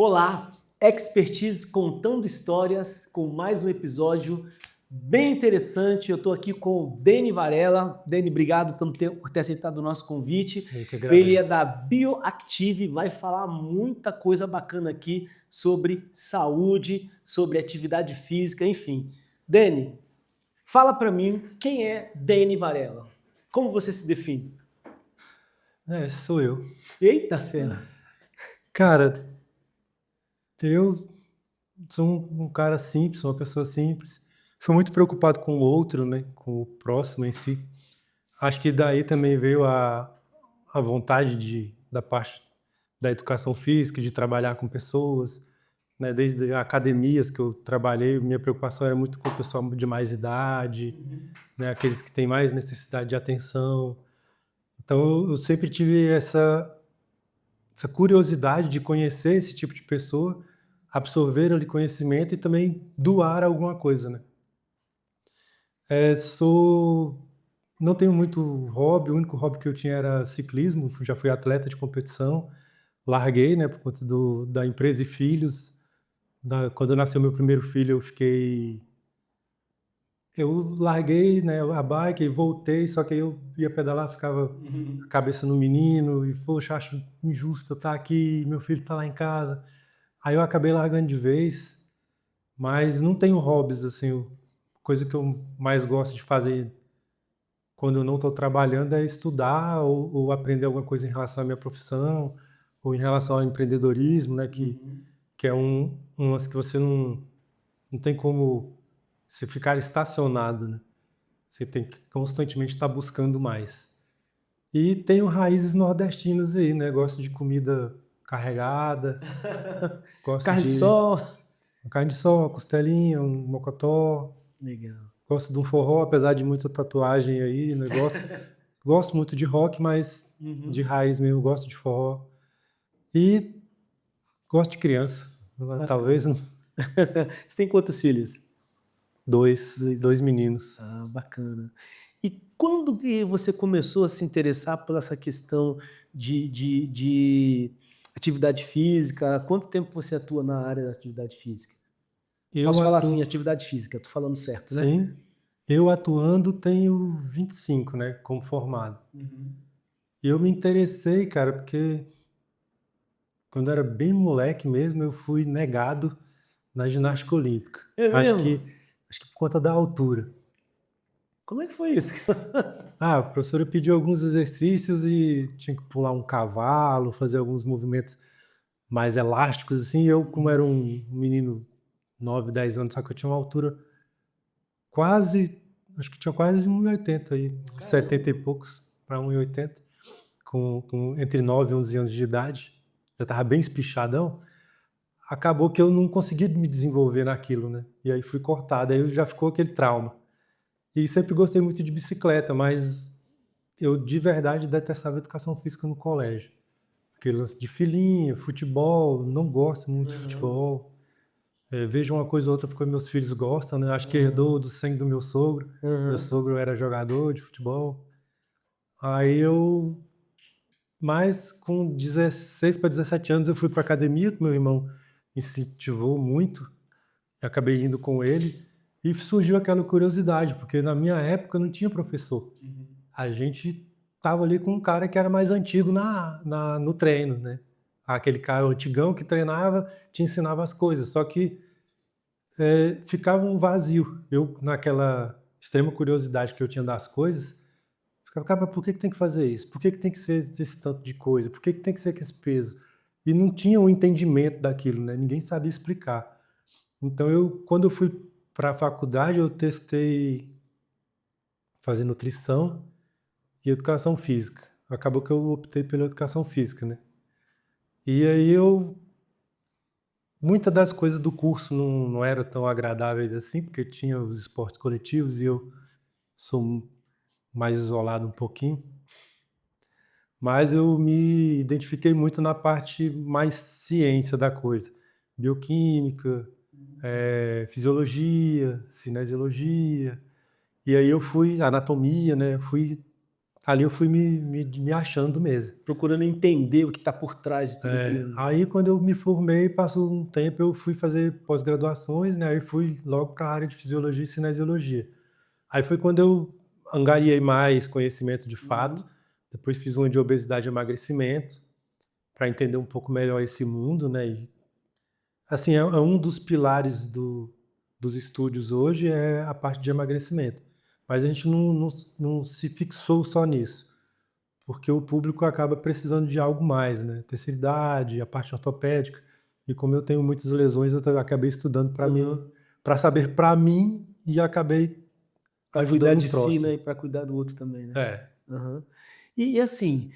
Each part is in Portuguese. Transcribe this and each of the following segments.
Olá, Expertise contando histórias com mais um episódio bem interessante. Eu estou aqui com o Deni Varela. Deni, obrigado por ter aceitado o nosso convite. Eu que Ele é agradeço. da Bioactive, vai falar muita coisa bacana aqui sobre saúde, sobre atividade física, enfim. Deni, fala para mim quem é Deni Varela. Como você se define? Sou eu. Eita, fera! Cara, eu sou um cara simples, uma pessoa simples. Sou muito preocupado com o outro, né, com o próximo em si. Acho que daí também veio a vontade da parte da educação física, de trabalhar com pessoas, né, desde academias que eu trabalhei, minha preocupação era muito com o pessoal de mais idade, né, aqueles que têm mais necessidade de atenção. Então eu sempre tive essa curiosidade de conhecer esse tipo de pessoa, absorver ali conhecimento e também doar alguma coisa, né. Sou Não tenho muito hobby, o único hobby que eu tinha era ciclismo, já fui atleta de competição, larguei, né, por conta da empresa e filhos. Quando nasceu meu primeiro filho, eu larguei, né, a bike e voltei, só que aí eu ia pedalar, ficava a cabeça no menino e, poxa, acho injusto eu estar aqui, meu filho está lá em casa. Aí eu acabei largando de vez, mas não tenho hobbies, assim, coisa que eu mais gosto de fazer quando eu não estou trabalhando é estudar ou aprender alguma coisa em relação à minha profissão, ou em relação ao empreendedorismo, né, Uhum. que é um lance que você não tem como você ficar estacionado, né. Você tem que constantemente estar buscando mais. E tenho raízes nordestinas aí, né, gosto de comida carregada, gosto Carne de de sol. uma carne de sol, uma costelinha, um mocotó. Legal. Gosto de um forró, apesar de muita tatuagem aí, né, gosto muito de rock, mas de Uhum. raiz mesmo, gosto de forró. E gosto de criança, talvez Bacana. Você tem quantos filhos? Dois. 2 meninos. Ah, bacana. E quando que você começou a se interessar por essa questão de atividade física? Há quanto tempo você atua na área da atividade física? Eu Posso falar assim, atuo atividade física, tô falando certo, né? sim, eu atuando tenho 25, né, como formado. Uhum. E eu me interessei, cara, porque quando eu era bem moleque mesmo, eu fui negado na ginástica olímpica. É mesmo? Acho que por conta da altura. Como é que foi isso? A professora pediu alguns exercícios e tinha que pular um cavalo, fazer alguns movimentos mais elásticos, assim, e eu, como era um menino 9, 10 anos, só que eu tinha uma altura quase, acho que tinha quase 1,80 aí, 70 e Caramba. poucos para 1,80, com entre 9 e 11 anos de idade, já estava bem espichadão. Acabou que eu não consegui me desenvolver naquilo, né, e aí fui cortado, aí já ficou aquele trauma. E sempre gostei muito de bicicleta, mas eu de verdade detestava educação física no colégio. Aquele lance de filhinha, futebol, não gosto muito de Aham, futebol. Vejo uma coisa ou outra porque meus filhos gostam, né, acho que aham, herdou do sangue do meu sogro. Meu aham. sogro era jogador de futebol. Aí eu Mas com 16 para 17 anos eu fui para academia, que meu irmão incentivou muito, eu acabei indo com ele, e surgiu aquela curiosidade, porque na minha época não tinha professor. Uhum. A gente estava ali com um cara que era mais antigo no treino, né. Aquele cara antigão que treinava, te ensinava as coisas, só que, ficava um vazio. Eu, naquela extrema curiosidade que eu tinha das coisas, ficava: "Cara, mas por que que tem que fazer isso? Por que que tem que ser esse tanto de coisa? Por que que tem que ser com esse peso?". E não tinha um entendimento daquilo, né, ninguém sabia explicar. Então quando eu fui para a faculdade, eu testei fazer nutrição e educação física. Acabou que eu optei pela educação física, né. E aí muita das coisas do curso não eram tão agradáveis assim, porque tinha os esportes coletivos e eu sou mais isolado um pouquinho, mas eu me identifiquei muito na parte mais ciência da coisa, bioquímica, fisiologia, cinesiologia, e aí eu fui anatomia, né, fui ali eu fui me achando mesmo. Procurando entender o que está por trás de tudo aquilo. Aí quando eu me formei, passou um tempo, eu fui fazer pós-graduações, né? Aí fui logo para a área de fisiologia e cinesiologia. Aí foi quando eu angariei mais conhecimento de fato. Depois fiz uma de obesidade e emagrecimento, para entender um pouco melhor esse mundo, né? E, assim, é um dos pilares dos estúdios hoje é a parte de emagrecimento. Mas a gente não se fixou só nisso, porque o público acaba precisando de algo mais, né? Terceira idade, a parte ortopédica. E como eu tenho muitas lesões, eu acabei estudando para mim, para saber para mim, e acabei Para cuidar ajudando de o si, próximo. né? E para cuidar do outro também, né? É. Uhum. E assim,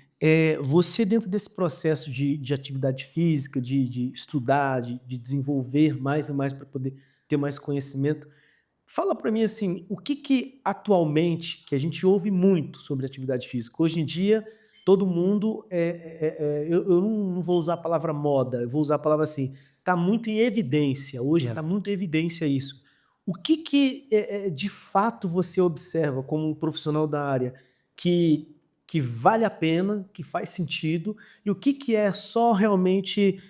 você dentro desse processo de atividade física, de estudar, de desenvolver mais e mais para poder ter mais conhecimento, fala para mim assim, o que atualmente, que a gente ouve muito sobre atividade física, hoje em dia todo mundo, eu não vou usar a palavra moda, eu vou usar a palavra assim, está muito em evidência, hoje está muito em evidência isso. O que de fato você observa como um profissional da área que vale a pena, que faz sentido, e o que é só realmente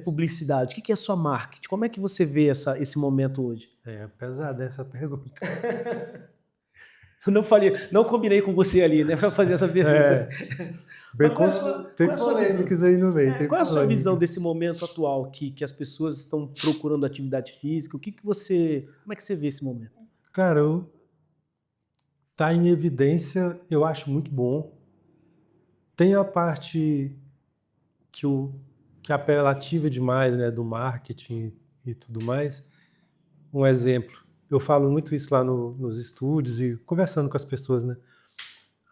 publicidade? O que é só marketing? Como é que você vê esse momento hoje? É pesada essa pergunta. Eu não falei, não combinei com você ali, né, para fazer essa pergunta. Bem, Mas tem qual é a sua visão? polêmicas aí no meio, tem Qual é a sua visão polêmicas. desse momento atual que as pessoas estão procurando atividade física? Como é que você vê esse momento? Cara, tá em evidência, eu acho muito bom. Tem a parte que é apelativa demais, né, do marketing e tudo mais. Um exemplo, eu falo muito isso lá nos estúdios e conversando com as pessoas, né?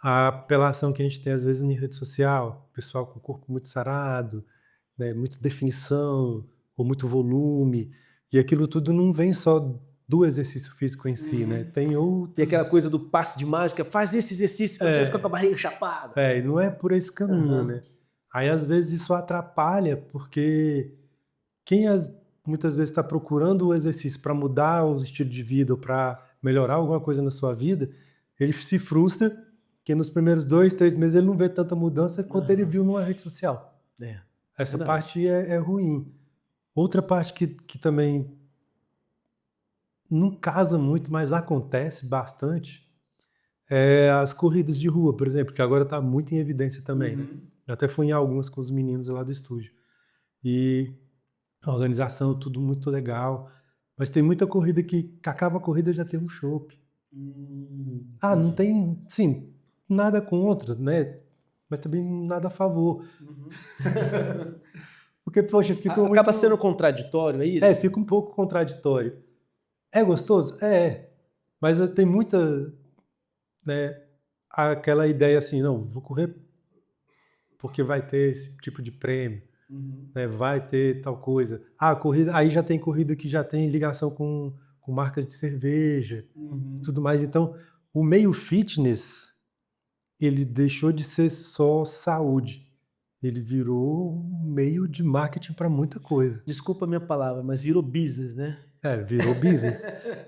A apelação que a gente tem às vezes em rede social, pessoal com o corpo muito sarado, né, muita definição ou muito volume, e aquilo tudo não vem só do exercício físico em si, né? Tem E outros. aquela coisa do passe de mágica, faz esse exercício que você vai ficar com a barriga chapada. E não é por esse caminho, né? Aí às vezes isso atrapalha, porque quem muitas vezes está procurando o exercício para mudar o estilo de vida ou para melhorar alguma coisa na sua vida, ele se frustra, porque nos primeiros 2, 3 meses ele não vê tanta mudança quanto ele viu numa rede social. Essa verdade. parte é ruim. Outra parte que também não casa muito, mas acontece bastante, é as corridas de rua, por exemplo, que agora está muito em evidência também, né? Eu até fui em algumas com os meninos lá do estúdio. E a organização, tudo muito legal. Mas tem muita corrida que acaba a corrida já tem um chopp. Não tem, sim, nada contra, né? Mas também nada a favor. Porque, poxa, fica muito... Acaba sendo contraditório, é isso? fica um pouco contraditório. É gostoso? É. Mas tem muita, né, aquela ideia assim, não, vou correr porque vai ter esse tipo de prêmio, né, vai ter tal coisa. A corrida, aí já tem corrida que já tem ligação com marcas de cerveja e tudo mais. Então, o meio fitness, ele deixou de ser só saúde. Ele virou um meio de marketing para muita coisa. Desculpa a minha palavra, mas virou business, né? Virou business.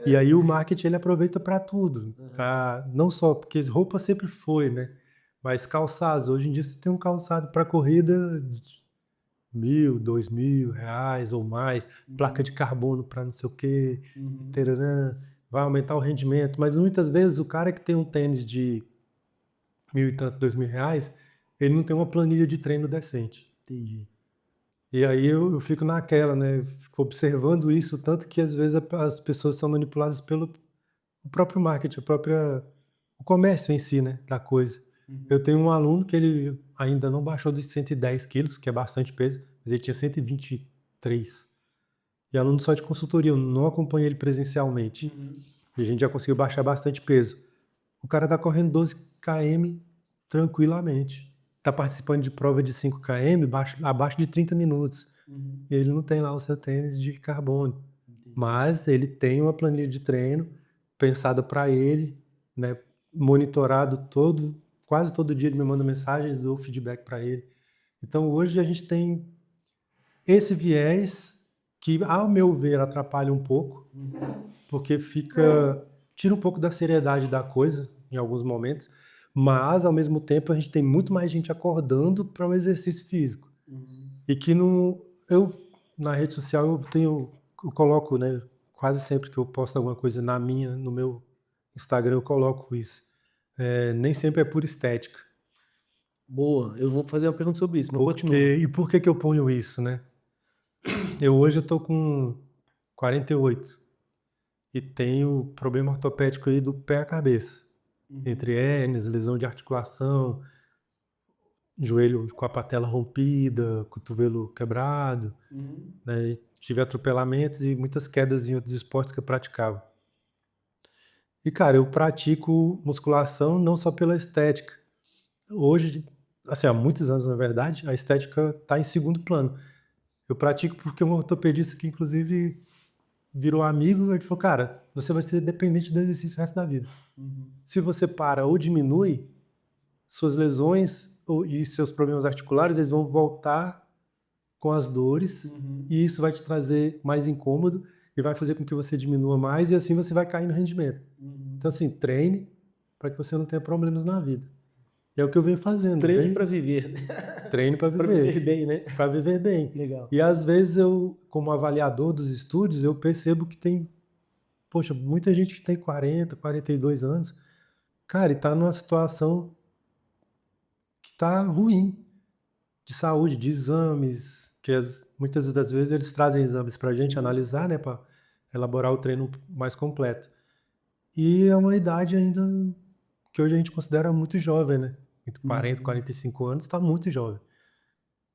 E aí o marketing ele aproveita para tudo, tá? Não só porque roupa sempre foi, né? Mas calçados. Hoje em dia você tem um calçado para corrida de R$1.000, R$2.000 ou mais, placa de carbono para não sei o quê, tararã, vai aumentar o rendimento. Mas muitas vezes o cara que tem um tênis de R$1.000 e tanto, R$2.000, ele não tem uma planilha de treino decente. Entendi. E aí eu fico naquela, né? Eu fico observando isso, tanto que às vezes as pessoas são manipuladas pelo o próprio marketing, o comércio em si, né? Da coisa. Eu tenho um aluno que ele ainda não baixou dos 110 quilos, que é bastante peso, mas ele tinha 123. E aluno só de consultoria, eu não acompanhei ele presencialmente. E a gente já conseguiu baixar bastante peso. O cara tá correndo 12 km tranquilamente. Tá participando de prova de 5 km abaixo de 30 minutos. E ele não tem lá o seu tênis de carbono. Mas ele tem uma planilha de treino pensada para ele, né? Monitorado quase todo dia ele me manda mensagem, dou feedback para ele. Então hoje a gente tem esse viés que, ao meu ver, atrapalha um pouco, porque tira um pouco da seriedade da coisa em alguns momentos, Mas, ao mesmo tempo, a gente tem muito mais gente acordando para um exercício físico. E que não... Eu, na rede social, eu coloco, né? Quase sempre que eu posto alguma coisa no meu Instagram, eu coloco isso. Nem sempre é por estética. Boa, eu vou fazer uma pergunta sobre isso, mas continua. E por que eu ponho isso, né? Hoje eu tô com 48 e tenho problema ortopédico aí do pé à cabeça. Entre hérnias, lesão de articulação, joelho com a patela rompida, cotovelo quebrado, né? E tive atropelamentos e muitas quedas em outros esportes que eu praticava. E, cara, eu pratico musculação não só pela estética. Hoje, assim, há muitos anos, na verdade, a estética está em segundo plano. Eu pratico porque um ortopedista que, inclusive, virou amigo, ele falou, cara, você vai ser dependente do exercício o resto da vida. Se você para ou diminui, suas lesões e seus problemas articulares, eles vão voltar com as dores, e isso vai te trazer mais incômodo e vai fazer com que você diminua mais, e assim você vai cair no rendimento. Então, assim, treine para que você não tenha problemas na vida. E é o que eu venho fazendo. Treine para viver. Treine para Para viver. viver bem, né? Para viver bem. Legal. E às vezes eu, como avaliador dos estúdios, eu percebo que tem, poxa, muita gente que tem 40, 42 anos, cara, e tá numa situação que tá ruim de saúde, de exames, que muitas das vezes eles trazem exames pra gente analisar, né, para elaborar o treino mais completo. E é uma idade ainda que hoje a gente considera muito jovem, né? Entre 40 e 45 anos, está muito jovem.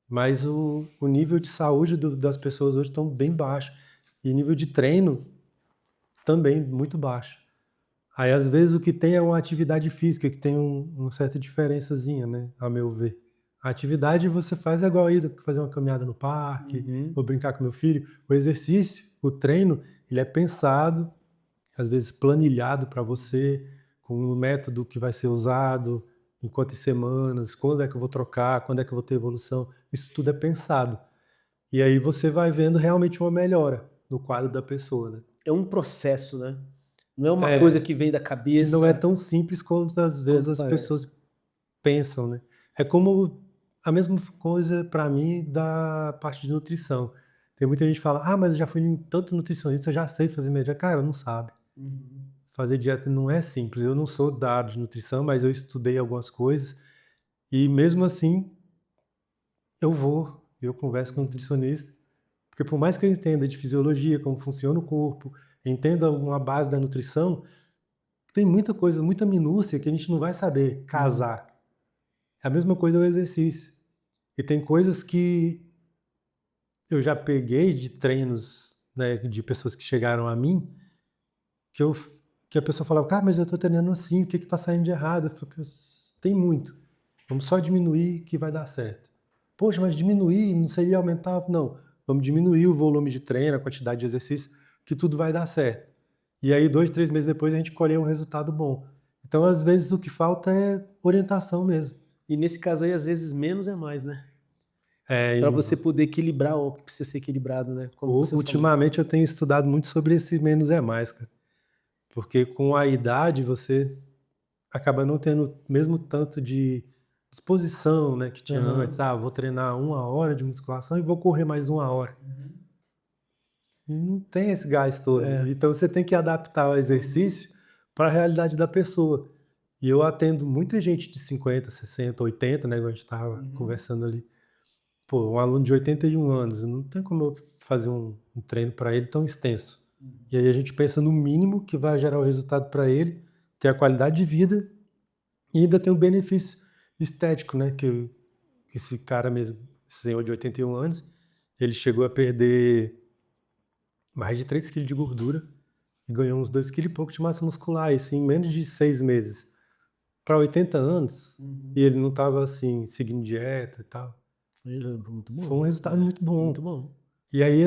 Mas o nível de saúde das pessoas hoje estão bem baixo. E o nível de treino também muito baixo. Aí, às vezes, o que tem é uma atividade física, que tem uma certa diferençazinha, né? A meu ver. A atividade você faz igual aí, fazer uma caminhada no parque, ou brincar com meu filho. O exercício, o treino, ele é pensado, às vezes planilhado para você, com um método que vai ser usado, em quantas semanas, quando é que eu vou trocar, quando é que eu vou ter evolução. Isso tudo é pensado. E aí você vai vendo realmente uma melhora no quadro da pessoa, né? É um processo, né? Não é uma coisa que vem da Que cabeça. não é tão simples quanto às vezes as pessoas pensam, né? É como a mesma coisa para mim da parte de nutrição. Tem muita gente que fala, mas eu já fui em tanto nutricionista, eu já sei fazer minha dieta. Cara, não sabe. Fazer dieta não é simples. Eu não sou da área de nutrição, mas eu estudei algumas coisas e mesmo assim eu converso com um nutricionista, porque por mais que eu entenda de fisiologia, como funciona o corpo, entenda uma base da nutrição, tem muita coisa, muita minúcia que a gente não vai saber casar. É a mesma coisa o exercício. E tem coisas que eu já peguei de treinos, né, de pessoas que chegaram a mim, que a pessoa falava, cara, mas eu tô treinando assim, o que que tá saindo de errado? Eu falei, tem muito. Vamos só diminuir que vai dar certo. Poxa, mas diminuir não seria aumentar? Não, vamos diminuir o volume de treino, a quantidade de exercício, que tudo vai dar certo. E aí 2, 3 meses depois a gente colhe um resultado bom. Então, às vezes, o que falta é orientação mesmo. E nesse caso aí, às vezes, menos é mais, né? É, Para você poder equilibrar o que precisa ser equilibrado, né? Como você falou. ultimamente eu tenho estudado muito sobre esse menos é mais, cara. Porque com a idade você acaba não tendo mesmo tanto de disposição, né, que tinha antes. Vou treinar 1 hora de musculação e vou correr mais 1 hora. E não tem esse gás todo. Então você tem que adaptar o exercício para a realidade da pessoa. E eu atendo muita gente de 50, 60, 80, né, igual a gente estava conversando ali. Pô, um aluno de 81 anos, não tem como eu fazer um treino para ele tão extenso. E aí a gente pensa no mínimo que vai gerar o resultado para ele, ter a qualidade de vida e ainda tem o benefício estético, né? Que esse cara mesmo, esse senhor de 81 anos, ele chegou a perder mais de 3 quilos de gordura e ganhou uns 2 quilos e pouco de massa muscular, isso em menos de 6 meses. Para 80 anos, e ele não estava assim, seguindo dieta e tal. Muito bom. Foi um resultado muito bom. Muito bom. E aí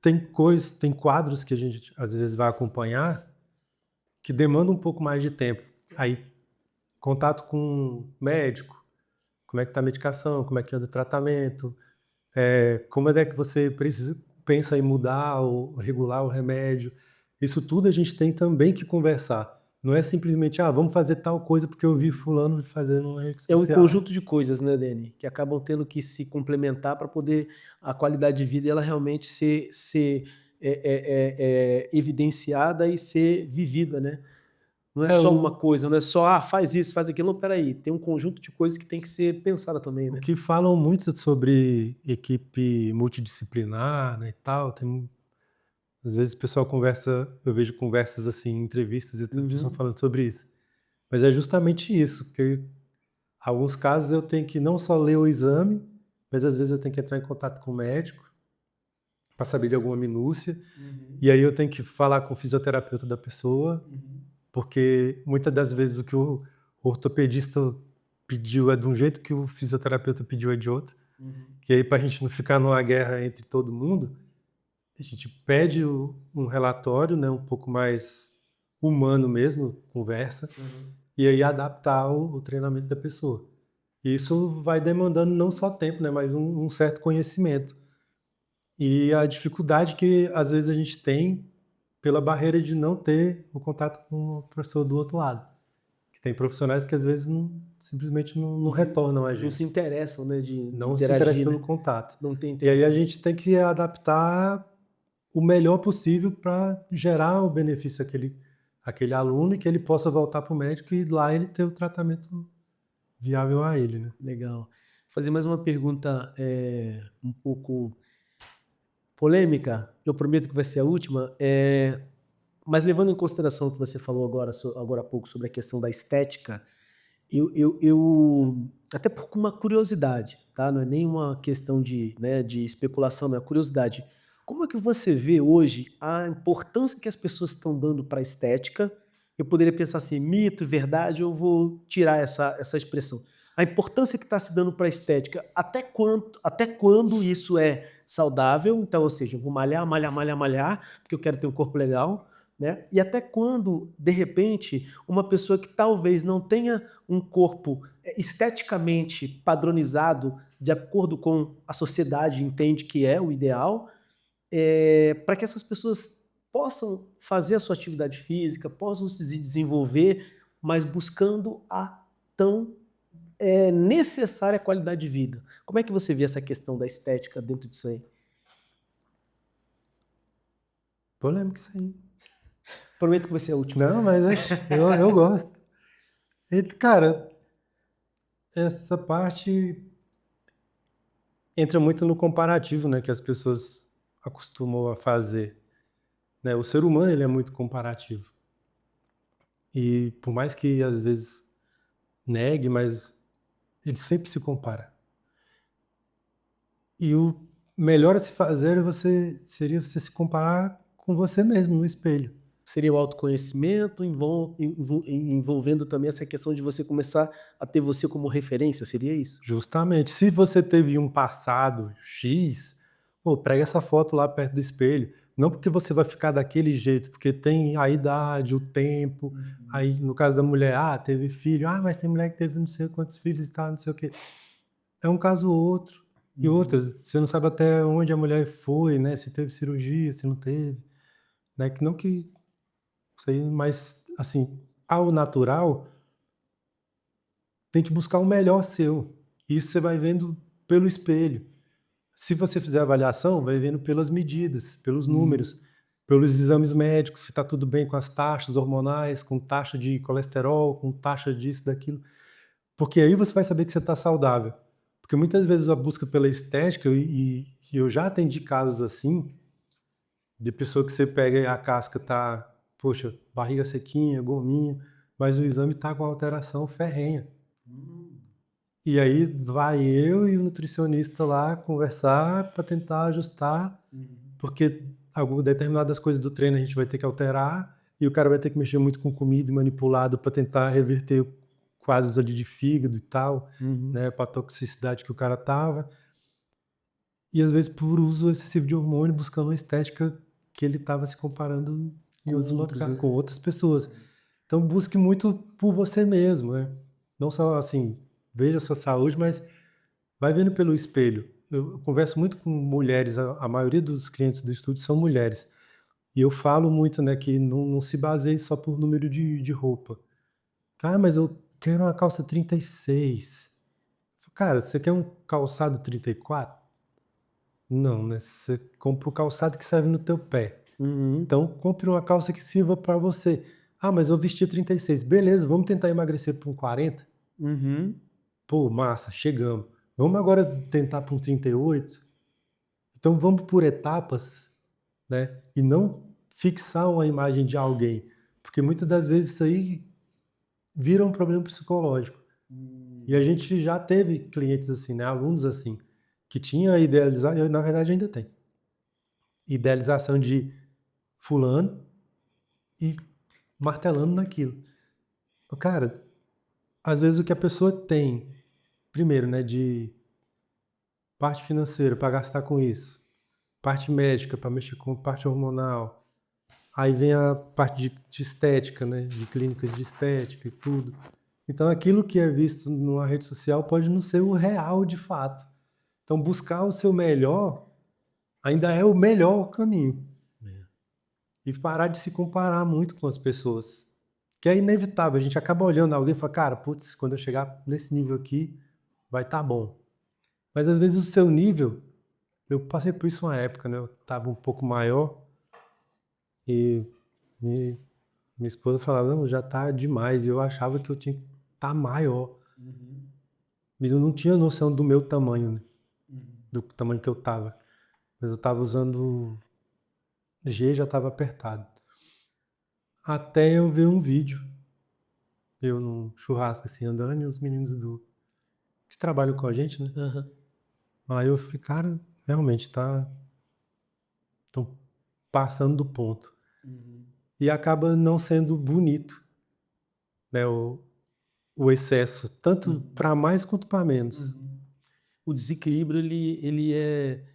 tem quadros que a gente às vezes vai acompanhar que demandam um pouco mais de tempo. Aí, contato com médico, como é que está a medicação, como é que anda o tratamento, como é que você pensa em mudar ou regular o remédio. Isso tudo a gente tem também que conversar. Não é simplesmente, vamos fazer tal coisa porque eu vi fulano fazendo uma rede É um social. conjunto de coisas, né, Dani, que acabam tendo que se complementar para poder a qualidade de vida ela realmente ser evidenciada e ser vivida, né? Não é É, só uma coisa, não é só, faz isso, faz aquilo. Não, peraí, tem um conjunto de coisas que tem que ser pensada também, o né? que falam muito sobre equipe multidisciplinar, né, e tal, às vezes o pessoal conversa, eu vejo conversas assim, em entrevistas e o pessoal Uhum, falando sobre isso. Mas é justamente isso, que em alguns casos eu tenho que não só ler o exame, mas às vezes eu tenho que entrar em contato com o médico para saber de alguma minúcia, uhum, e aí eu tenho que falar com o fisioterapeuta da pessoa, uhum, porque muitas das vezes o que o ortopedista pediu é de um jeito, que o fisioterapeuta pediu é de outro. uhum. E aí, para a gente não ficar numa guerra entre todo mundo, a gente pede um relatório, né, um pouco mais humano mesmo, conversa, Uhum. e aí adaptar o treinamento da pessoa. E isso vai demandando não só tempo, né, mas um certo conhecimento. E a dificuldade que às vezes a gente tem pela barreira de não ter o contato com a pessoa do outro lado. Que tem profissionais que às vezes simplesmente não retornam a Não se gente, interessam, né, de não se interessam interagir, pelo né? contato. Não tem E aí a interesse. gente tem que adaptar o melhor possível para gerar o benefício àquele aluno, e que ele possa voltar para o médico e lá ele ter o tratamento viável a ele, né? Legal. Vou fazer mais uma pergunta um pouco polêmica. Eu prometo que vai ser a última. Mas levando em consideração o que você falou agora há pouco sobre a questão da estética, até por uma curiosidade, tá? Não é nem uma questão de especulação, é uma curiosidade. Como é que você vê hoje a importância que as pessoas estão dando para a estética? Eu poderia pensar assim, mito, verdade, eu vou tirar essa expressão. A importância que está se dando para a estética, até quando isso é saudável? Então, ou seja, eu vou malhar, malhar, malhar, malhar, porque eu quero ter um corpo legal, né? E até quando, de repente, uma pessoa que talvez não tenha um corpo esteticamente padronizado de acordo com a sociedade entende que é o ideal, para que essas pessoas possam fazer a sua atividade física, possam se desenvolver, mas buscando a tão necessária qualidade de vida. Como é que você vê essa questão da estética dentro disso aí? Polêmico isso aí. Prometo que vai ser a última. Não, mas eu gosto. E, cara, essa parte entra muito no comparativo, né, que as pessoas acostumam a fazer, né? O ser humano, ele é muito comparativo. E por mais que às vezes negue, mas ele sempre se compara. E o melhor a se fazer seria você se comparar com você mesmo no espelho. Seria o autoconhecimento, envolvendo também essa questão de você começar a ter você como referência, seria isso? Justamente. Se você teve um passado X, pô, pega essa foto lá perto do espelho. Não porque você vai ficar daquele jeito, porque tem a idade, o tempo. Uhum. Aí, no caso da mulher, teve filho. Mas tem mulher que teve não sei quantos filhos e tal, não sei o quê. É um caso ou outro. E outra, Uhum. você não sabe até onde a mulher foi, né? Se teve cirurgia, se não teve. Né? Que não que isso aí, mas assim, ao natural, tente buscar o melhor seu. Isso você vai vendo pelo espelho. Se você fizer avaliação, vai vendo pelas medidas, pelos Uhum. números, pelos exames médicos, se está tudo bem com as taxas hormonais, com taxa de colesterol, com taxa disso, daquilo. Porque aí você vai saber que você está saudável. Porque muitas vezes a busca pela estética, e eu já atendi casos assim, de pessoa que você pega e a casca tá, poxa, barriga sequinha, gominha, mas o exame tá com alteração ferrenha. Hum. E aí vai eu e o nutricionista lá conversar para tentar ajustar, Uhum. porque determinadas coisas do treino a gente vai ter que alterar, e o cara vai ter que mexer muito com comida e manipulado para tentar reverter quadros ali de fígado e tal, Uhum. né, para a toxicidade que o cara tava. E às vezes por uso excessivo de hormônio, buscando uma estética que ele estava se comparando em Com outros outros, locais, né? com outras pessoas. Então busque muito por você mesmo, né? Não só assim, veja a sua saúde, mas vai vendo pelo espelho. Eu converso muito com mulheres, a maioria dos clientes do estúdio são mulheres. E eu falo muito, né, que não se baseie só por número de roupa. Ah, mas eu quero uma calça 36. Cara, você quer um calçado 34? Não, né? Você compra o calçado que serve no teu pé. Uhum. Então, compre uma calça que sirva para você. Ah, mas eu vesti 36. Beleza, vamos tentar emagrecer para um 40? Uhum. Pô, massa, chegamos. Vamos agora tentar para um 38? Então, vamos por etapas, né? E não fixar uma imagem de alguém. Porque muitas das vezes isso aí vira um problema psicológico. E a gente já teve clientes assim, né? Alunos assim, que tinha idealizado, eu, na verdade ainda tem, idealização de fulano e martelando naquilo. Cara, às vezes o que a pessoa tem, primeiro, né, de parte financeira para gastar com isso, parte médica para mexer com parte hormonal, aí vem a parte de estética, né, de clínicas de estética e tudo. Então aquilo que é visto numa rede social pode não ser o real de fato. Então buscar o seu melhor ainda é o melhor caminho. É. E parar de se comparar muito com as pessoas. Que é inevitável, a gente acaba olhando alguém e fala, cara, putz, quando eu chegar nesse nível aqui, vai estar bom. Mas às vezes o seu nível, eu passei por isso uma época, né? Eu estava um pouco maior e minha esposa falava, não, já tá demais. E eu achava que eu tinha que estar maior. Uhum. Mas eu não tinha noção do meu tamanho, né? Uhum. Do tamanho que eu tava. Mas eu tava usando G, já tava apertado. Até eu ver um vídeo, eu num churrasco assim, andando, e os meninos que trabalham com a gente, né? Aham. Aí eu falei, cara, realmente estão passando do ponto. Uhum. E acaba não sendo bonito, né? O excesso, tanto Uhum. para mais quanto para menos. Uhum. O desequilíbrio, ele é...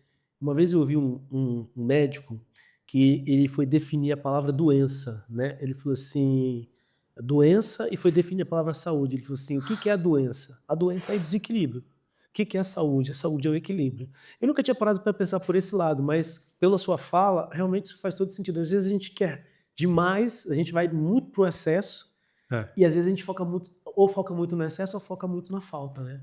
Uma vez eu ouvi um médico que ele foi definir a palavra doença, né? Ele falou assim, doença, e foi definir a palavra saúde. Ele falou assim, o que que é a doença? A doença é desequilíbrio. O que que é a saúde? A saúde é o equilíbrio. Eu nunca tinha parado para pensar por esse lado, mas pela sua fala, realmente isso faz todo sentido. Às vezes a gente quer demais, a gente vai muito pro excesso, É. e às vezes a gente foca muito no excesso ou foca muito na falta, né?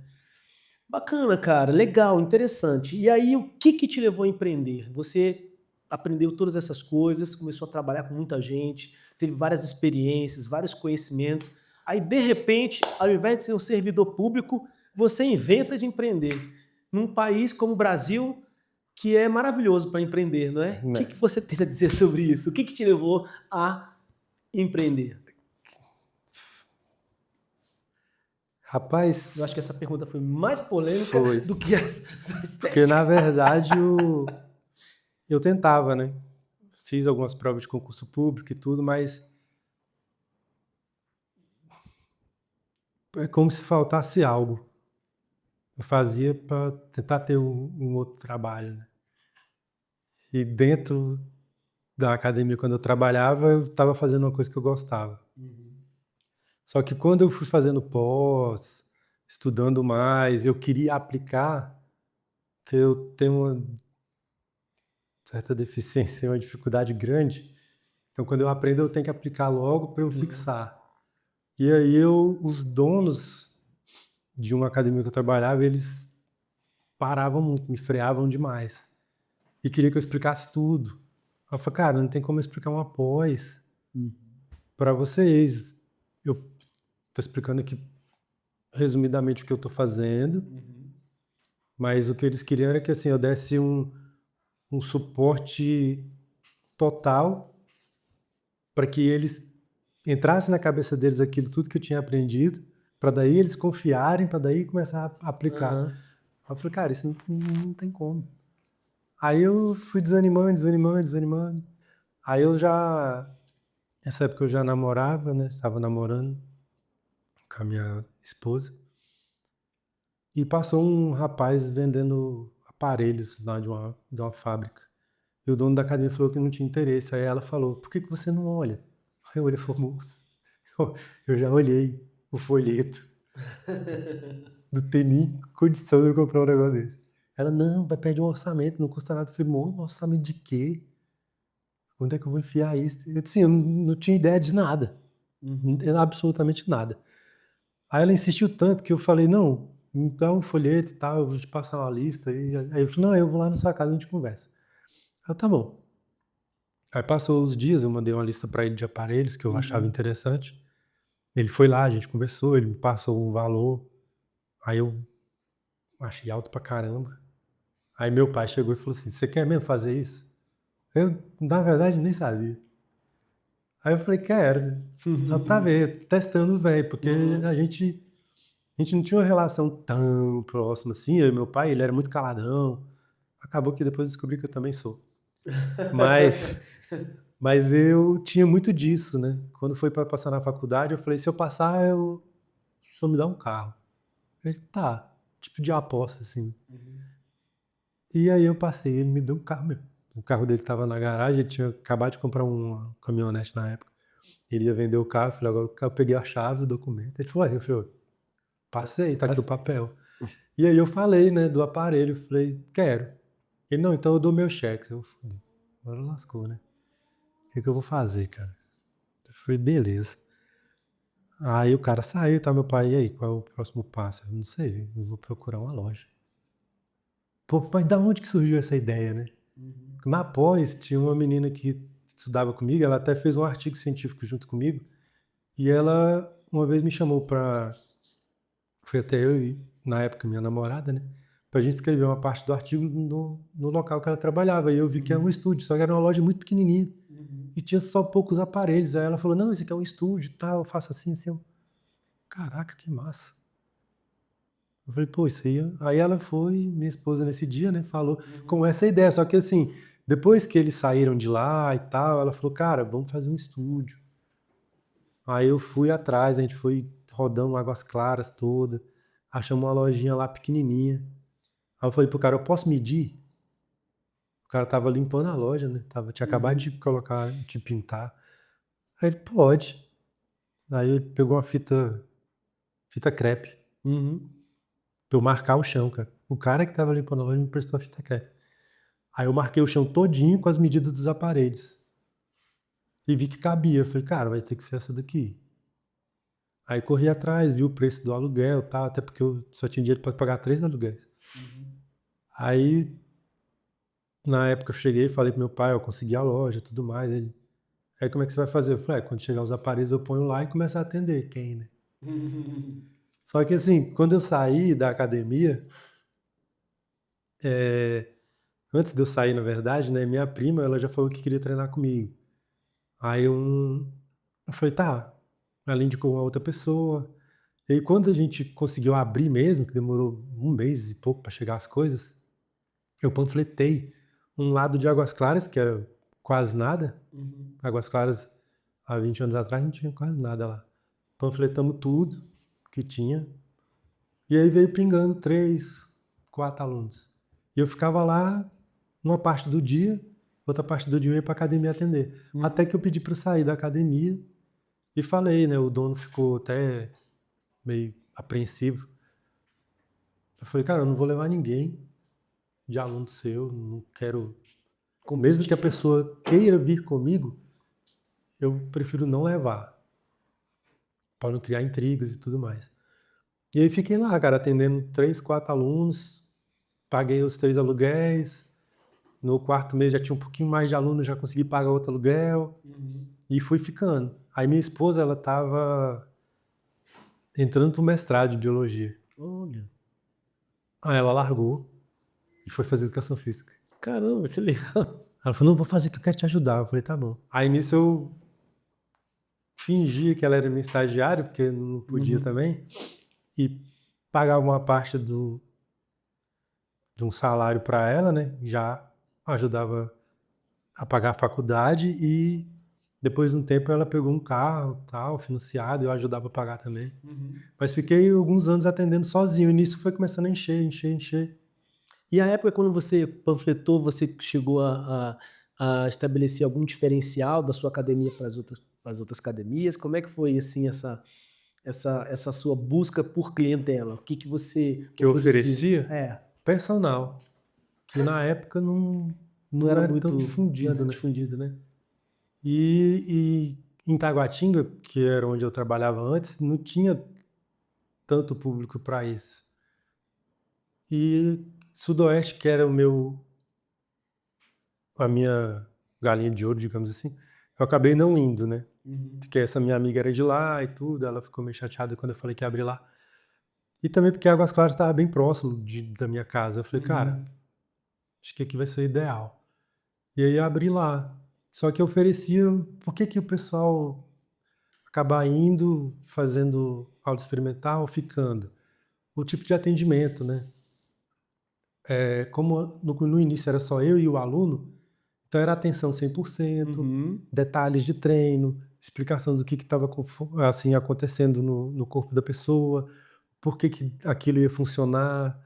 Bacana, cara, legal, interessante. E aí, o que que te levou a empreender? Você aprendeu todas essas coisas, começou a trabalhar com muita gente, teve várias experiências, vários conhecimentos. Aí, de repente, ao invés de ser um servidor público, você inventa de empreender. Num país como o Brasil, que é maravilhoso para empreender, não é? O que que Né? você tem a dizer sobre isso? O que que te levou a empreender? Eu acho Rapaz, que essa pergunta foi mais polêmica foi. do que as da Porque estética. na verdade eu tentava, né? Fiz algumas provas de concurso público e tudo, mas é como se faltasse algo. Eu fazia para tentar ter um outro trabalho, né? E dentro da academia, quando eu trabalhava, eu estava fazendo uma coisa que eu gostava. Uhum. Só que quando eu fui fazendo pós, estudando mais, eu queria aplicar, que eu tenho uma certa deficiência, uma dificuldade grande. Então, quando eu aprendo, eu tenho que aplicar logo para eu Uhum. fixar. E aí os donos de uma academia que eu trabalhava, eles paravam muito, me freavam demais. E queria que eu explicasse tudo. Eu falei, cara, não tem como eu explicar uma pós Uhum. para vocês. Eu tô explicando aqui resumidamente o que eu tô fazendo, Uhum. mas o que eles queriam era que assim, eu desse um suporte total para que eles entrasse na cabeça deles aquilo tudo que eu tinha aprendido, para daí eles confiarem, para daí começar a aplicar. Aham. Aí eu falei, cara, isso não tem como. Aí eu fui desanimando. Aí eu já, nessa época eu já namorava, né? Estava namorando com a minha esposa. E passou um rapaz vendendo aparelhos lá de uma fábrica. E o dono da academia falou que não tinha interesse. Aí ela falou, por que você não olha? Aí eu olhei e falei, moço, eu já olhei o folheto. Não tem nem condição de eu comprar um negócio desse. Ela, não, vai perder um orçamento, não custa nada. Eu falei, moço, orçamento de quê? Onde é que eu vou enfiar isso? Eu, assim, eu não tinha ideia de nada, absolutamente nada. Aí ela insistiu tanto que eu falei, não, me dá um folheto e tal, eu vou te passar uma lista. Aí eu falei, não, eu vou lá na sua casa e a gente conversa. Aí, tá bom. Aí passou os dias, eu mandei uma lista para ele de aparelhos que eu achava interessante. Ele foi lá, a gente conversou, ele me passou um valor. Aí eu achei alto pra caramba. Aí meu pai chegou e falou assim, você quer mesmo fazer isso? Eu, na verdade, nem sabia. Aí eu falei, quero, só pra ver, testando o velho, porque a gente não tinha uma relação tão próxima assim. Eu e meu pai, ele era muito caladão. Acabou que depois eu descobri que eu também sou. Mas eu tinha muito disso, né? Quando foi para passar na faculdade, eu falei, se eu passar, eu só me dá um carro. Ele, tá, tipo de aposta, assim. E aí eu passei, ele me deu um carro mesmo. O carro dele tava na garagem, ele tinha acabado de comprar uma caminhonete na época. Ele ia vender o carro, eu falei, agora eu peguei a chave, o documento. Ele falou, eu falei, passei, tá aqui o papel. E aí eu falei, né, do aparelho, falei, quero. Ele, não, então eu dou meu cheque. Eu falei, agora lascou, né? O que eu vou fazer, cara? Eu falei, beleza. Aí o cara saiu, tá, meu pai, e aí, qual é o próximo passo? Eu não sei, eu vou procurar uma loja. Pô, mas da onde que surgiu essa ideia, né? Na pós, tinha uma menina que estudava comigo, ela até fez um artigo científico junto comigo, e ela uma vez me chamou pra... Foi até eu e, na época, minha namorada, né? Pra gente escrever uma parte do artigo no local que ela trabalhava. E eu vi que era um estúdio, só que era uma loja muito pequenininha. E tinha só poucos aparelhos. Aí ela falou, não, esse aqui é um estúdio e tal, eu faço assim, assim. Eu, caraca, que massa. Eu falei, pô, isso aí... Aí ela foi, minha esposa nesse dia, né, falou com essa ideia. Só que assim, depois que eles saíram de lá e tal, ela falou, cara, vamos fazer um estúdio. Aí eu fui atrás, a gente foi rodando Águas Claras toda, achamos uma lojinha lá pequenininha. Aí eu falei pro cara, eu posso medir? O cara tava limpando a loja, né? Tinha acabado de colocar, de pintar. Aí ele, pode. Aí ele pegou uma fita crepe, pra eu marcar o chão, cara. O cara que tava limpando a loja me prestou a fita crepe. Aí eu marquei o chão todinho com as medidas dos aparelhos. E vi que cabia. Eu falei, cara, vai ter que ser essa daqui. Aí corri atrás, vi o preço do aluguel e tal, até porque eu só tinha dinheiro para pagar 3 aluguéis. Aí, na época, eu cheguei e falei pro meu pai, eu consegui a loja e tudo mais. Ele, aí como é que você vai fazer? Eu falei, quando chegar os aparelhos eu ponho lá e começo a atender quem, né? Só que assim, quando eu saí da academia, antes de eu sair, na verdade, né, minha prima, ela já falou que queria treinar comigo. Aí eu falei, tá. Ela indicou uma outra pessoa. E aí, quando a gente conseguiu abrir mesmo, que demorou 1 mês e pouco para chegar as coisas, eu panfletei um lado de Águas Claras, que era quase nada. Águas Claras, há 20 anos atrás, não tinha quase nada lá. Panfletamos tudo que tinha. E aí veio pingando 3, 4 alunos. E eu ficava lá uma parte do dia, outra parte do dia eu ia para academia atender. Até que eu pedi para sair da academia e falei, né? O dono ficou até meio apreensivo. Eu falei, cara, eu não vou levar ninguém de aluno seu, não quero... Mesmo que a pessoa queira vir comigo, eu prefiro não levar, para não criar intrigas e tudo mais. E aí fiquei lá, cara, atendendo 3, 4 alunos, paguei os 3 aluguéis, no 4º mês já tinha um pouquinho mais de alunos, já consegui pagar outro aluguel, e fui ficando. Aí minha esposa, ela tava entrando pro mestrado de biologia. Olha. Aí ela largou e foi fazer educação física. Caramba, que legal. Ela falou, não, vou fazer que eu quero te ajudar. Eu falei, tá bom. Aí nisso eu fingia que ela era minha estagiária, porque não podia também, e pagava uma parte de um salário para ela, né? Já ajudava a pagar a faculdade e depois de um tempo ela pegou um carro, tal, financiado, eu ajudava a pagar também. Mas fiquei alguns anos atendendo sozinho, e nisso foi começando a encher. E a época quando você panfletou, você chegou a estabelecer algum diferencial da sua academia para as outras academias? Como é que foi, assim, essa sua busca por clientela? O que você Que eu oferecia? oferecia? Personal, que na época não Não era era tão muito difundido, né? difundido, né? E em Taguatinga, que era onde eu trabalhava antes, não tinha tanto público para isso. E Sudoeste, que era a minha galinha de ouro, digamos assim, eu acabei não indo, né? Porque essa minha amiga era de lá e tudo, ela ficou meio chateada quando eu falei que ia abrir lá. E também porque Águas Claras estava bem próximo da minha casa. Eu falei, cara, acho que aqui vai ser ideal. E aí abri lá. Só que eu oferecia, por que o pessoal acabar indo, fazendo aula experimental, ficando? O tipo de atendimento, né? Como no início era só eu e o aluno, então era atenção 100%, detalhes de treino, explicação do que estava assim, acontecendo no corpo da pessoa, por que aquilo ia funcionar,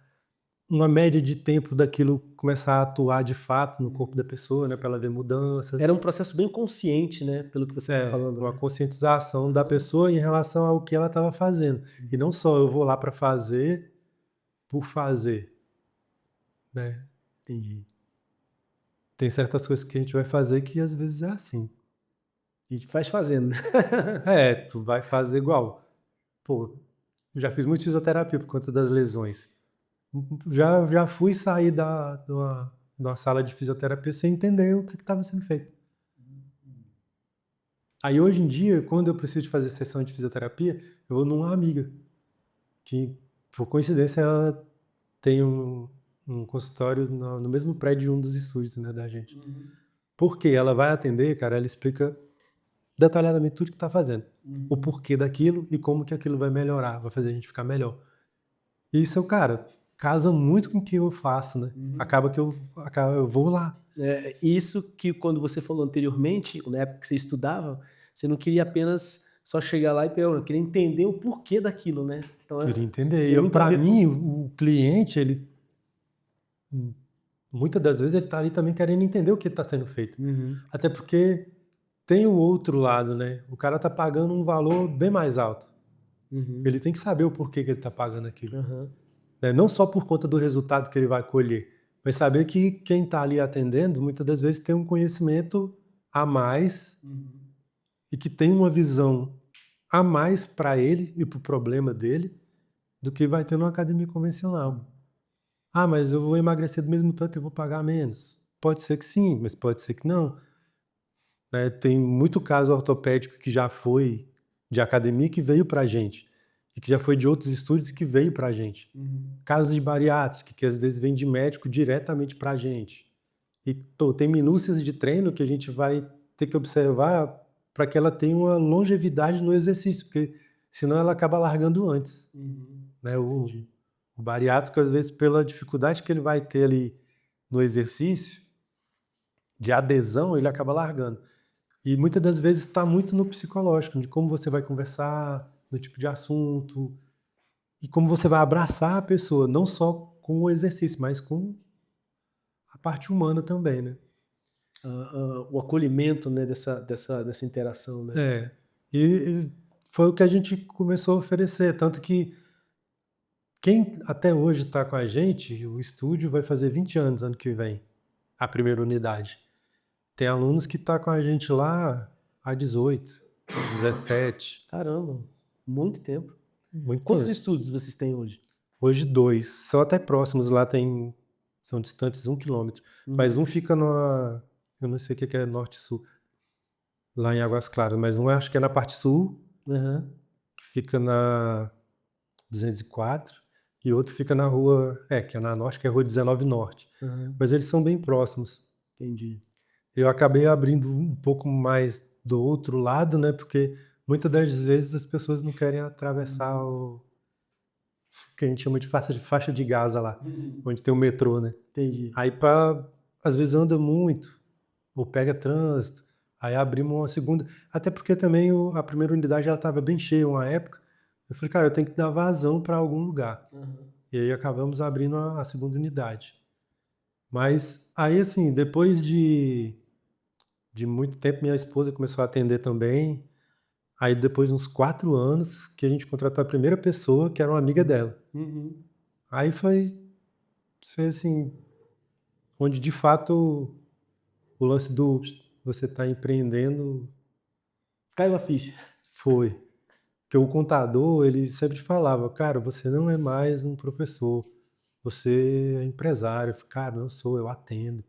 uma média de tempo daquilo começar a atuar de fato no corpo da pessoa, né, para ela ver mudanças. Era um processo bem consciente, né, pelo que você está falando. Uma Né? conscientização da pessoa em relação ao que ela estava fazendo. E não só eu vou lá para fazer por fazer, né? Entendi. Tem certas coisas que a gente vai fazer que às vezes é assim. A gente faz fazendo. Tu vai fazer igual. Pô, já fiz muito fisioterapia por conta das lesões. Já fui sair de uma sala de fisioterapia sem entender o que estava sendo feito. Aí hoje em dia, quando eu preciso de fazer sessão de fisioterapia, eu vou numa amiga, que por coincidência ela tem um consultório no mesmo prédio de um dos estúdios, né, da gente. Porque ela vai atender, cara, ela explica detalhadamente tudo que está fazendo. O porquê daquilo e como que aquilo vai melhorar, vai fazer a gente ficar melhor. E isso, cara, casa muito com o que eu faço, né? Acaba que eu vou lá. Isso que quando você falou anteriormente, na época que você estudava, você não queria apenas só chegar lá e pegar, eu queria entender o porquê daquilo, né? Então, Queria entender. tem E muito a para ver mim, o cliente, ele muitas das vezes ele está ali também querendo entender o que está sendo feito. Até porque tem o outro lado, né? O cara está pagando um valor bem mais alto. Ele tem que saber o porquê que ele está pagando aquilo. Né? Não só por conta do resultado que ele vai colher, mas saber que quem está ali atendendo, muitas das vezes tem um conhecimento a mais e que tem uma visão a mais para ele e para o problema dele do que vai ter numa academia convencional. Ah, mas eu vou emagrecer do mesmo tanto e vou pagar menos. Pode ser que sim, mas pode ser que não. Né? Tem muito caso ortopédico que já foi de academia que veio para a gente. E que já foi de outros estúdios que veio para a gente. Casos de bariátrica, que às vezes vem de médico diretamente para a gente. E tem minúcias de treino que a gente vai ter que observar para que ela tenha uma longevidade no exercício, porque senão ela acaba largando antes. Né? O bariátrico, às vezes, pela dificuldade que ele vai ter ali no exercício, de adesão, ele acaba largando. E muitas das vezes está muito no psicológico, de como você vai conversar, no tipo de assunto, e como você vai abraçar a pessoa, não só com o exercício, mas com a parte humana também, né? o acolhimento, né, dessa interação, né? E foi o que a gente começou a oferecer, tanto que quem até hoje está com a gente, o estúdio vai fazer 20 anos ano que vem, a primeira unidade. Tem alunos que estão com a gente lá há 18, 17. Caramba, muito tempo. Muito Quantos tempo. estúdios vocês têm hoje? Hoje 2, são até próximos, lá são distantes 1 quilômetro, mas um fica eu não sei o que é norte e sul, lá em Águas Claras, mas um acho que é na parte sul, que fica na 204, e outro fica na rua, que é na norte, que é a rua 19 Norte. Mas eles são bem próximos. Entendi. Eu acabei abrindo um pouco mais do outro lado, né? Porque muitas das vezes as pessoas não querem atravessar o que a gente chama de faixa de Gaza lá, onde tem o metrô, né? Entendi. Aí às vezes anda muito, ou pega trânsito, aí abrimos uma segunda, até porque também a primeira unidade ela estava bem cheia uma época. Eu falei, cara, eu tenho que dar vazão para algum lugar. E aí acabamos abrindo a segunda unidade. Mas aí, assim, depois de muito tempo, minha esposa começou a atender também. Aí depois de uns 4 anos que a gente contratou a primeira pessoa, que era uma amiga dela. Aí foi assim, onde de fato o lance do você está empreendendo, Caiu a ficha. foi. Porque o contador, ele sempre falava, cara, você não é mais um professor, você é empresário. Eu falei, cara, não sou, eu atendo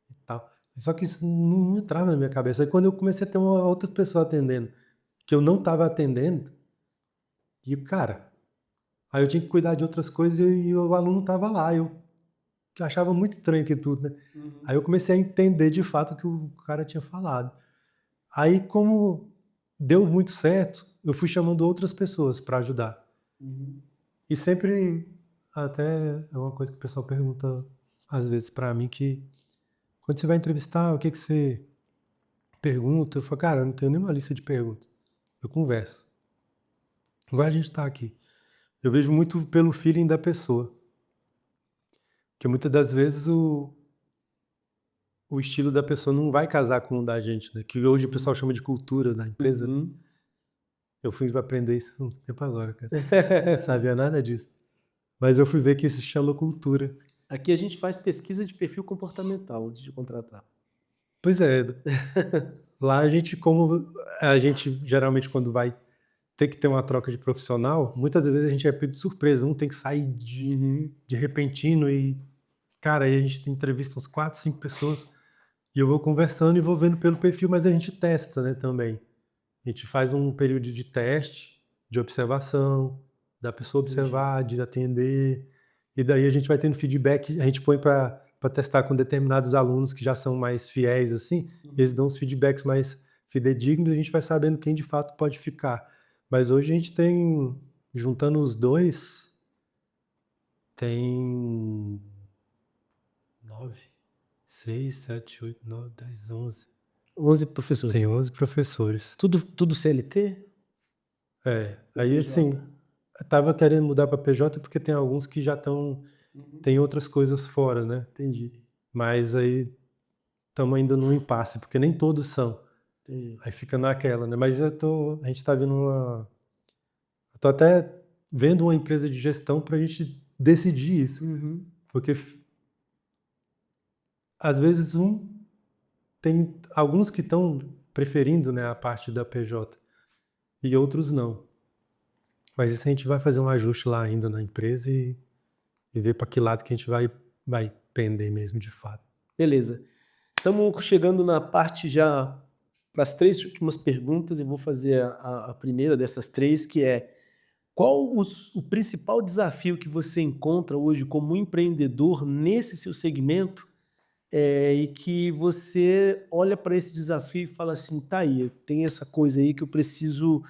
e tal. Só que isso não entrava na minha cabeça. Aí quando eu comecei a ter outras pessoas atendendo, que eu não estava atendendo, e cara, aí eu tinha que cuidar de outras coisas e o aluno estava lá. Eu achava muito estranho aquilo tudo, né? Aí eu comecei a entender de fato o que o cara tinha falado. Aí, como deu muito certo, eu fui chamando outras pessoas para ajudar. E sempre, até é uma coisa que o pessoal pergunta às vezes para mim, que quando você vai entrevistar, o que você pergunta? Eu falo, cara, eu não tenho nenhuma lista de perguntas. Eu converso. Igual a gente está aqui. Eu vejo muito pelo feeling da pessoa. Porque muitas das vezes o estilo da pessoa não vai casar com o da gente, né? Que hoje o pessoal chama de cultura da empresa. Eu fui aprender isso há um tempo agora, cara. Não sabia nada disso. Mas eu fui ver que isso se chama cultura. Aqui a gente faz pesquisa de perfil comportamental antes de contratar. Pois é. Lá a gente, como a gente geralmente quando vai ter que ter uma troca de profissional, muitas vezes a gente é pego de surpresa. Um tem que sair de repentino e, cara, aí a gente entrevista uns 4, 5 pessoas e eu vou conversando e vou vendo pelo perfil, mas a gente testa, né, também. A gente faz um período de teste, de observação, da pessoa observar, de atender, e daí a gente vai tendo feedback, a gente põe para testar com determinados alunos que já são mais fiéis, assim, eles dão os feedbacks mais fidedignos e a gente vai sabendo quem de fato pode ficar. Mas hoje a gente tem, juntando os dois, tem 9, 6, 7, 8, 9, 10, 11. 11 professores. Tem 11 professores. Tudo CLT? É, aí assim, eu tava querendo mudar para PJ porque tem alguns que já estão, tem outras coisas fora, né? Entendi. Mas aí estamos ainda num impasse, porque nem todos são. Entendi. Aí fica naquela, né? Mas a gente tá vendo eu tô até vendo uma empresa de gestão pra gente decidir isso. Porque às vezes tem alguns que estão preferindo, né, a parte da PJ e outros não. Mas isso a gente vai fazer um ajuste lá ainda na empresa e ver para que lado que a gente vai pender mesmo de fato. Beleza. Estamos chegando na parte já para as 3 últimas perguntas e vou fazer a primeira dessas 3, que é: qual o principal desafio que você encontra hoje como empreendedor nesse seu segmento, e que você olha para esse desafio e fala assim, tá aí, tem essa coisa aí que eu preciso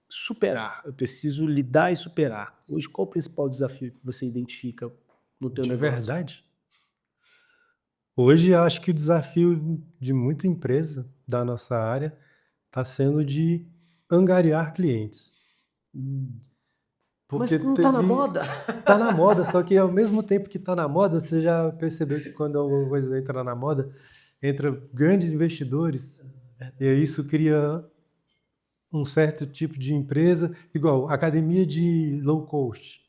superar, eu preciso lidar e superar. Hoje, qual o principal desafio que você identifica no teu De negócio? verdade? Hoje eu acho que o desafio de muita empresa da nossa área está sendo de angariar clientes. Porque Mas não tá na moda? Tá na moda, só que ao mesmo tempo que tá na moda, você já percebeu que quando alguma coisa entra na moda, entra grandes investidores, e aí isso cria um certo tipo de empresa, igual academia de low cost.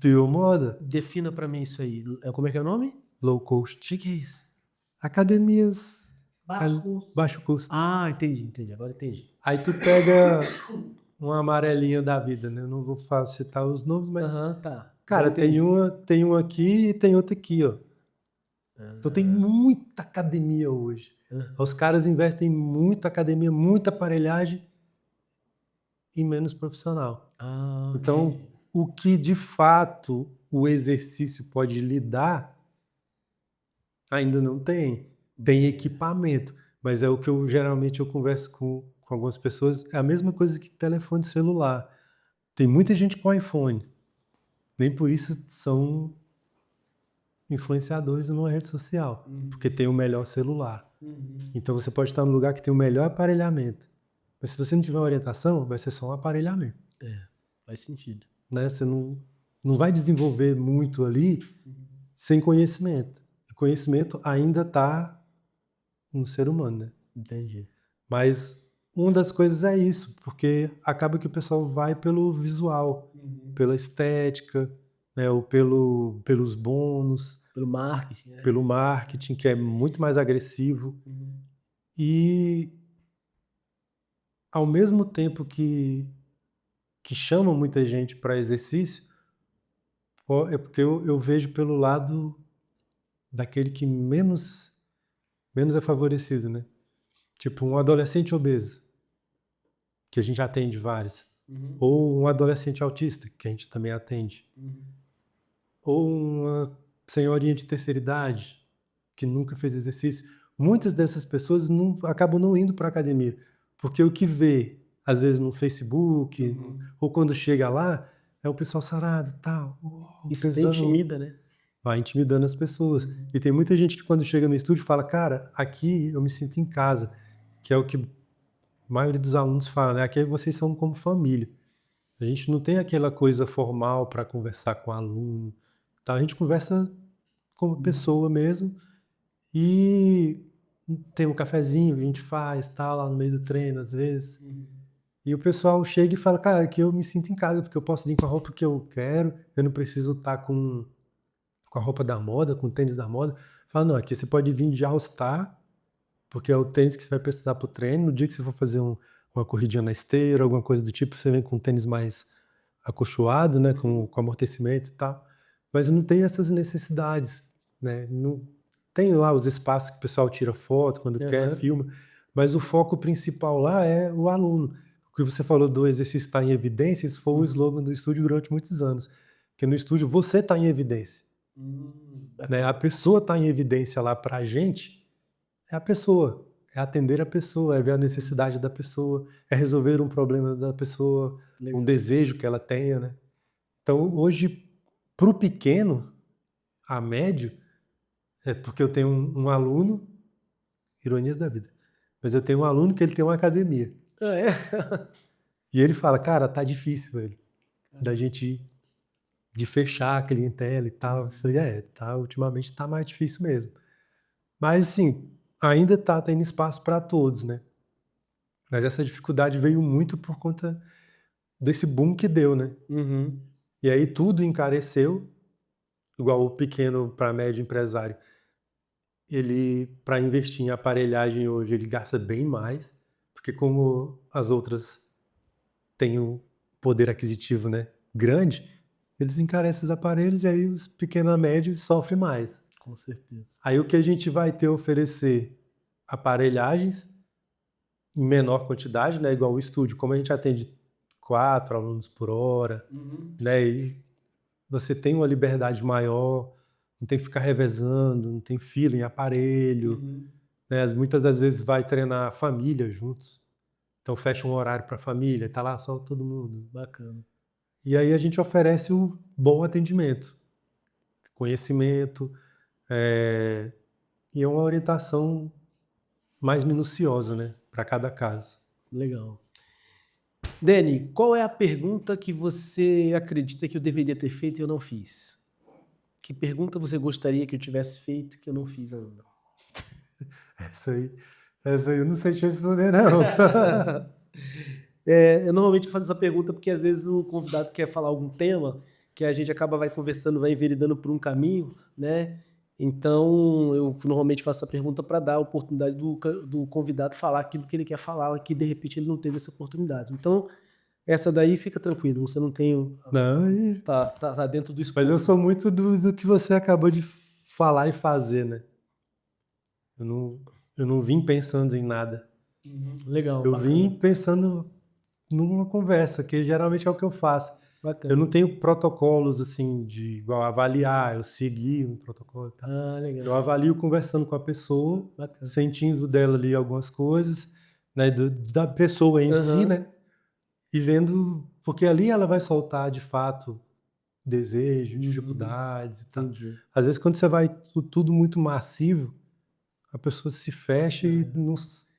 Virou moda? Defina para mim isso aí. Como é que é o nome? Low cost. O que é isso? Academias Baixo custo. baixo custo. Ah, entendi, agora entendi. Aí tu pega uma amarelinha da vida, né? Eu não vou citar os nomes, mas Tá. cara, Agora entendi. tem uma aqui e tem outra aqui, ó. Então tem muita academia hoje. Os caras investem em muita academia, muita aparelhagem e menos profissional. Então, Entendi. o que de fato o exercício pode lhe dar, ainda não tem. Tem equipamento, mas é o que geralmente eu converso com algumas pessoas, é a mesma coisa que telefone celular. Tem muita gente com iPhone, nem por isso são influenciadores numa rede social, porque tem o melhor celular. Então você pode estar no lugar que tem o melhor aparelhamento, mas se você não tiver orientação, vai ser só um aparelhamento. Faz sentido. Né? Você não vai desenvolver muito ali sem conhecimento. O conhecimento ainda está no ser humano, né? Entendi. Mas uma das coisas é isso, porque acaba que o pessoal vai pelo visual, pela estética, né? Ou pelos bônus, Pelo marketing. pelo marketing, que é muito mais agressivo. E ao mesmo tempo que chamam muita gente para exercício, é porque eu vejo pelo lado daquele que menos é favorecido, né? Tipo um adolescente obeso, que a gente atende vários. Ou um adolescente autista, que a gente também atende. Ou uma senhorinha de terceira idade, que nunca fez exercício. Muitas dessas pessoas acabam não indo para a academia, porque o que vê, às vezes no Facebook, ou quando chega lá, é o pessoal sarado e tal. Isso te intimida, né? Vai intimidando as pessoas. E tem muita gente que quando chega no estúdio fala, cara, aqui eu me sinto em casa, que é o que a maioria dos alunos fala, né? Aqui vocês são como família. A gente não tem aquela coisa formal para conversar com o aluno. Tá? A gente conversa como pessoa mesmo e tem um cafezinho que a gente faz, tá, lá no meio do treino, às vezes. E o pessoal chega e fala, cara, aqui eu me sinto em casa, porque eu posso vir com a roupa que eu quero, eu não preciso estar com a roupa da moda, com o tênis da moda. Fala, não, aqui você pode vir de All-Star, porque é o tênis que você vai precisar para o treino. No dia que você for fazer uma corridinha na esteira, alguma coisa do tipo, você vem com um tênis mais acolchoado, né, com amortecimento e tal. Mas não tem essas necessidades, né? Não, tem lá os espaços que o pessoal tira foto quando quer, filma, mas o foco principal lá é o aluno. O que você falou do exercício estar em evidência, isso foi o slogan do estúdio durante muitos anos. Porque no estúdio você está em evidência. Né? A pessoa está em evidência lá para a gente, é a pessoa. É atender a pessoa, é ver a necessidade da pessoa, é resolver um problema da pessoa, um desejo que ela tenha, né? Então, hoje, para o pequeno, a médio, é porque eu tenho um aluno, ironias da vida, mas eu tenho um aluno que ele tem uma academia. Ah, é? E ele fala, cara, tá difícil, velho, da gente de fechar a clientela e tal. Eu falei, ultimamente tá mais difícil mesmo. Mas, assim, ainda tá tendo espaço para todos, né? Mas essa dificuldade veio muito por conta desse boom que deu, né? E aí tudo encareceu, igual o pequeno para médio empresário. Ele, para investir em aparelhagem hoje, ele gasta bem mais, porque como as outras têm um poder aquisitivo, né, grande, eles encarecem os aparelhos e aí os pequenos a médio sofrem mais. Com certeza. Aí o que a gente vai ter a oferecer? Aparelhagens em menor quantidade, né, igual o estúdio, como a gente atende 4 alunos por hora, né, e você tem uma liberdade maior, não tem que ficar revezando, não tem fila em aparelho, né, muitas das vezes vai treinar a família juntos, então fecha um horário para a família, tá lá só todo mundo. Bacana. E aí a gente oferece um bom atendimento, conhecimento, e é uma orientação mais minuciosa, né, para cada caso. Legal. Dani, qual é a pergunta que você acredita que eu deveria ter feito e eu não fiz? Que pergunta você gostaria que eu tivesse feito que eu não fiz ainda? Essa aí eu não sei te responder, não. Eu normalmente faço essa pergunta porque às vezes o convidado quer falar algum tema que a gente vai conversando, vai enveredando por um caminho, né? Então, eu normalmente faço essa pergunta para dar a oportunidade do convidado falar aquilo que ele quer falar, que de repente ele não teve essa oportunidade. Então, essa daí fica tranquilo, você não tem... Não, Tá dentro do escopo. mas eu sou muito do que você acabou de falar e fazer, né? Eu não vim pensando em nada. Legal. Eu bacana. vim pensando numa conversa, que geralmente é o que eu faço. Bacana. Eu não tenho protocolos assim de igual avaliar, eu segui um protocolo e tal. Legal. Eu avalio conversando com a pessoa, Bacana. sentindo dela ali algumas coisas, né, da pessoa em si, né? E vendo, porque ali ela vai soltar de fato desejo, dificuldades e tal. Entendi. Às vezes quando você vai tudo muito massivo, a pessoa se fecha e não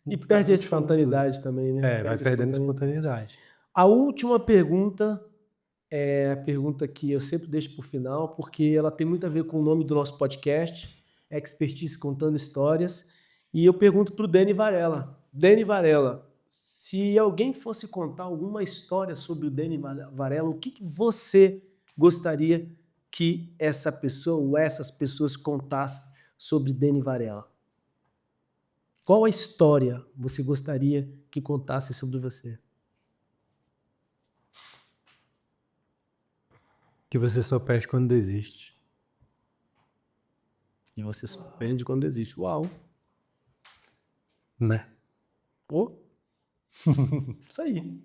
E perde a espontaneidade também, né? vai perdendo a espontaneidade. A última pergunta é a pergunta que eu sempre deixo para o final, porque ela tem muito a ver com o nome do nosso podcast, Expertise Contando Histórias. E eu pergunto para o Dani Varela. Dani Varela, se alguém fosse contar alguma história sobre o Dani Varela, o que você gostaria que essa pessoa ou essas pessoas contassem sobre Dani Varela? qual a história você gostaria que contasse sobre você? Que você só perde quando desiste. E você surpreende quando existe. Uau! Né? Pô. Isso aí.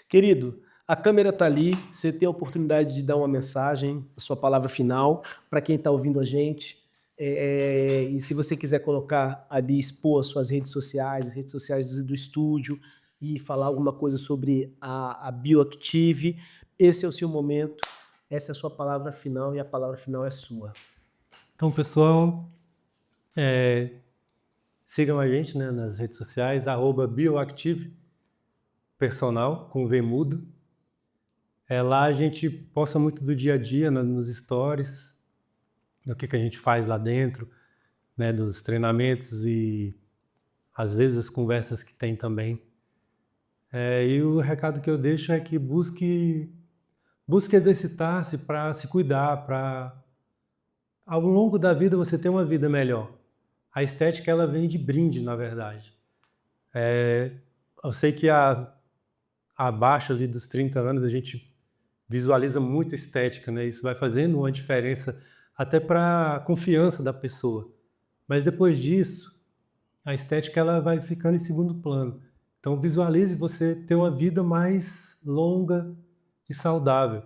Querido, a câmera tá ali, você tem a oportunidade de dar uma mensagem, a sua palavra final, para quem está ouvindo a gente. E se você quiser colocar ali, expor as suas redes sociais, as redes sociais do estúdio, e falar alguma coisa sobre a Bioactive, esse é o seu momento, essa é a sua palavra final e a palavra final é sua. Então, pessoal, sigam a gente, né, nas redes sociais, @bioactive personal, com V mudo. Lá a gente posta muito do dia a dia nos stories, do que a gente faz lá dentro, né, dos treinamentos e às vezes as conversas que tem também. E o recado que eu deixo é que busque exercitar-se para se cuidar, para ao longo da vida você ter uma vida melhor. A estética ela vem de brinde, na verdade. Eu sei que abaixo ali dos 30 anos a gente visualiza muita estética, né? Isso vai fazendo uma diferença até para a confiança da pessoa. Mas depois disso, a estética ela vai ficando em segundo plano. Então visualize você ter uma vida mais longa e saudável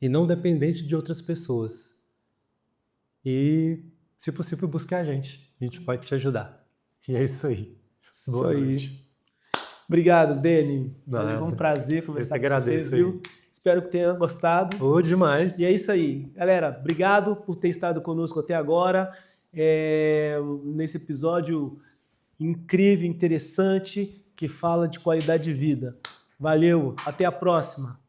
e não dependente de outras pessoas. E, se possível, busque a gente. A gente pode te ajudar. E é isso aí. Boa noite. Obrigado, Deni. Foi um prazer conversar com você, viu? Espero que tenha gostado. Demais. E é isso aí. Galera, obrigado por ter estado conosco até agora. Nesse episódio incrível, interessante, que fala de qualidade de vida. Valeu, até a próxima.